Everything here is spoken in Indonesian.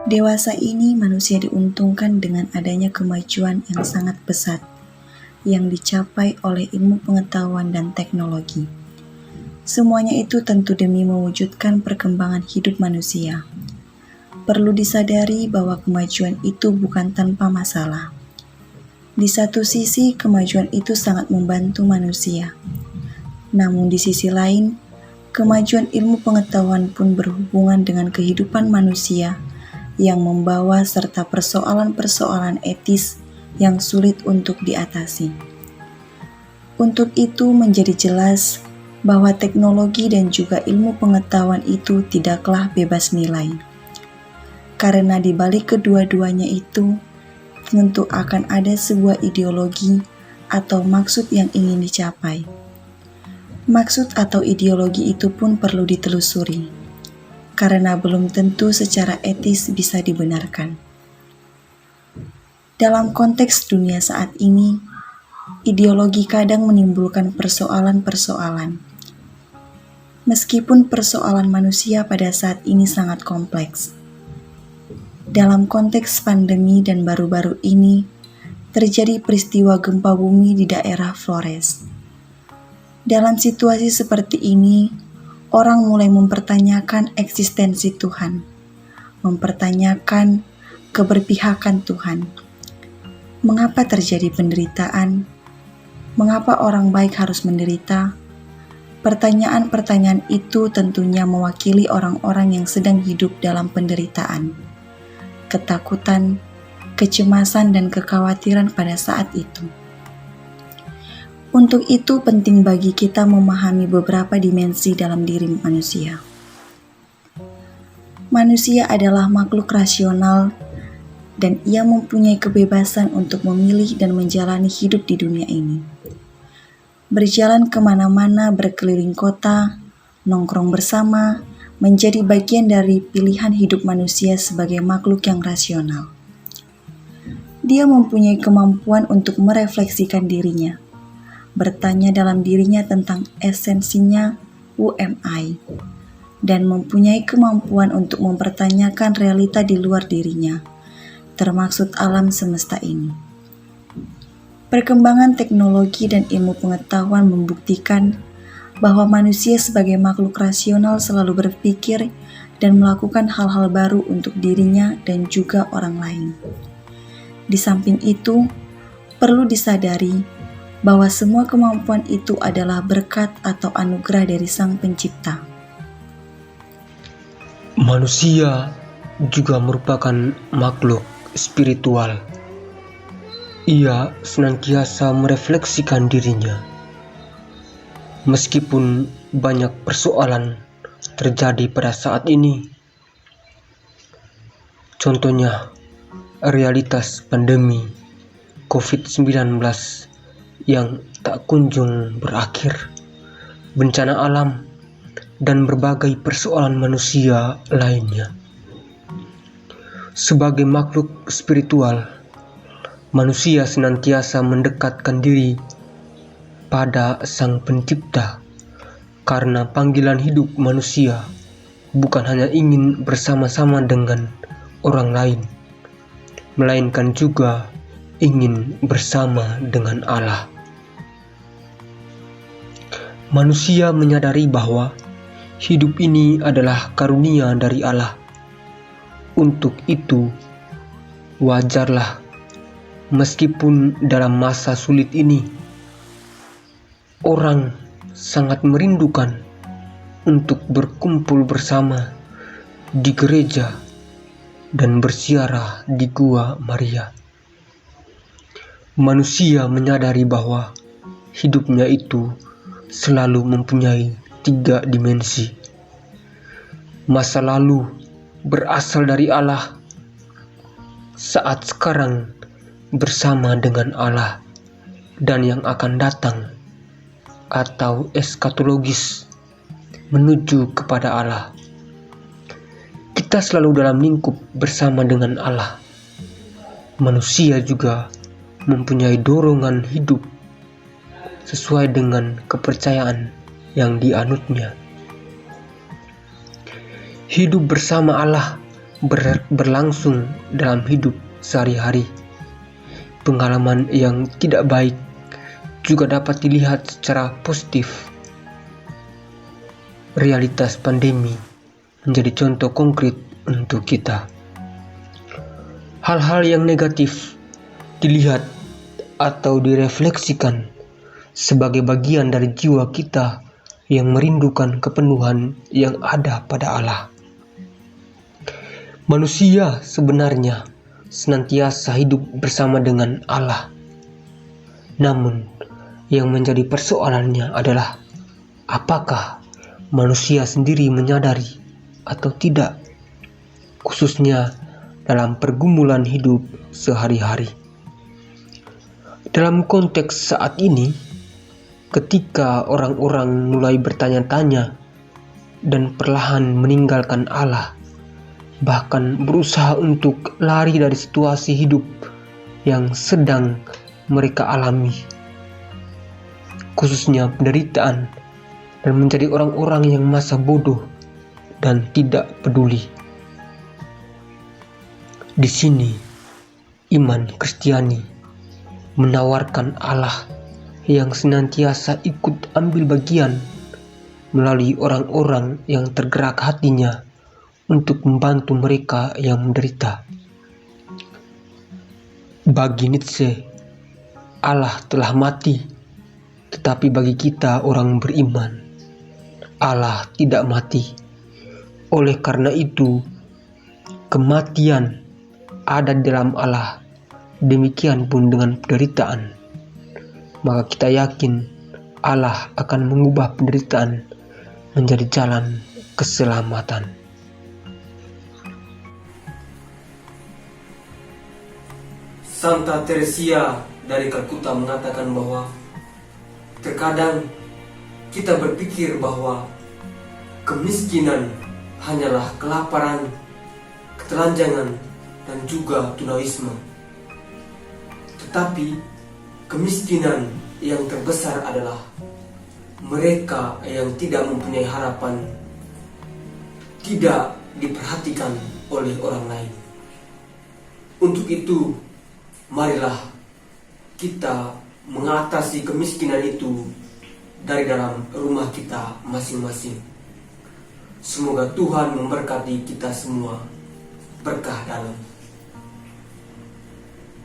Dewasa ini manusia diuntungkan dengan adanya kemajuan yang sangat pesat yang dicapai oleh ilmu pengetahuan dan teknologi. Semuanya itu tentu demi mewujudkan perkembangan hidup manusia. Perlu disadari bahwa kemajuan itu bukan tanpa masalah. Di satu sisi, kemajuan itu sangat membantu manusia. Namun di sisi lain, kemajuan ilmu pengetahuan pun berhubungan dengan kehidupan manusia yang membawa serta persoalan-persoalan etis yang sulit untuk diatasi. Untuk itu menjadi jelas bahwa teknologi dan juga ilmu pengetahuan itu tidaklah bebas nilai. Karena di balik kedua-duanya itu, tentu akan ada sebuah ideologi atau maksud yang ingin dicapai. Maksud atau ideologi itu pun perlu ditelusuri, karena belum tentu secara etis bisa dibenarkan. Dalam konteks dunia saat ini, ideologi kadang menimbulkan persoalan-persoalan. Meskipun persoalan manusia pada saat ini sangat kompleks. Dalam konteks pandemi dan baru-baru ini, terjadi peristiwa gempa bumi di daerah Flores. Dalam situasi seperti ini, orang mulai mempertanyakan eksistensi Tuhan, mempertanyakan keberpihakan Tuhan. Mengapa terjadi penderitaan? Mengapa orang baik harus menderita? Pertanyaan-pertanyaan itu tentunya mewakili orang-orang yang sedang hidup dalam penderitaan, ketakutan, kecemasan, dan kekhawatiran pada saat itu. Untuk itu penting bagi kita memahami beberapa dimensi dalam diri manusia. Manusia adalah makhluk rasional dan ia mempunyai kebebasan untuk memilih dan menjalani hidup di dunia ini. Berjalan kemana-mana, berkeliling kota, nongkrong bersama, menjadi bagian dari pilihan hidup manusia sebagai makhluk yang rasional. Dia mempunyai kemampuan untuk merefleksikan dirinya, bertanya dalam dirinya tentang esensinya UMI, dan mempunyai kemampuan untuk mempertanyakan realita di luar dirinya, termaksud alam semesta ini. Perkembangan teknologi dan ilmu pengetahuan membuktikan bahwa manusia sebagai makhluk rasional selalu berpikir dan melakukan hal-hal baru untuk dirinya dan juga orang lain. Di samping itu, perlu disadari bahwa semua kemampuan itu adalah berkat atau anugerah dari Sang Pencipta. Manusia juga merupakan makhluk spiritual. Ia senantiasa merefleksikan dirinya. Meskipun banyak persoalan terjadi pada saat ini, contohnya realitas pandemi COVID-19 yang tak kunjung berakhir, bencana alam, dan berbagai persoalan manusia lainnya. Sebagai makhluk spiritual, manusia senantiasa mendekatkan diri pada Sang Pencipta, karena panggilan hidup manusia bukan hanya ingin bersama-sama dengan orang lain, melainkan juga ingin bersama dengan Allah. Manusia menyadari bahwa hidup ini adalah karunia dari Allah. Untuk itu, wajarlah meskipun dalam masa sulit ini, orang sangat merindukan untuk berkumpul bersama di gereja dan berziarah di Gua Maria. Manusia menyadari bahwa hidupnya itu selalu mempunyai 3 dimensi. Masa lalu berasal dari Allah, saat sekarang bersama dengan Allah, dan yang akan datang atau eskatologis menuju kepada Allah. Kita selalu dalam lingkup bersama dengan Allah. Manusia juga mempunyai dorongan hidup sesuai dengan kepercayaan yang dianutnya. Hidup bersama Allah berlangsung dalam hidup sehari-hari. Pengalaman yang tidak baik juga dapat dilihat secara positif. Realitas pandemi menjadi contoh konkret untuk kita. Hal-hal yang negatif dilihat atau direfleksikan sebagai bagian dari jiwa kita yang merindukan kepenuhan yang ada pada Allah. Manusia sebenarnya senantiasa hidup bersama dengan Allah. Namun, yang menjadi persoalannya adalah apakah manusia sendiri menyadari atau tidak, khususnya dalam pergumulan hidup sehari-hari. Dalam konteks saat ini, ketika orang-orang mulai bertanya-tanya dan perlahan meninggalkan Allah, bahkan berusaha untuk lari dari situasi hidup yang sedang mereka alami, khususnya penderitaan, dan menjadi orang-orang yang masa bodoh dan tidak peduli. Di sini, iman Kristiani menawarkan Allah yang senantiasa ikut ambil bagian melalui orang-orang yang tergerak hatinya untuk membantu mereka yang menderita. Bagi Nietzsche, Allah telah mati, tetapi bagi kita orang beriman, Allah tidak mati. Oleh karena itu, kematian ada di dalam Allah, demikian pun dengan penderitaan. Maka kita yakin Allah akan mengubah penderitaan menjadi jalan keselamatan. Santa Teresia dari Kalkuta mengatakan bahwa terkadang kita berpikir bahwa kemiskinan hanyalah kelaparan, ketelanjangan, dan juga tunawisme. Tetapi kemiskinan yang terbesar adalah mereka yang tidak mempunyai harapan, tidak diperhatikan oleh orang lain. Untuk itu, marilah kita mengatasi kemiskinan itu dari dalam rumah kita masing-masing. Semoga Tuhan memberkati kita semua. Berkah dalam.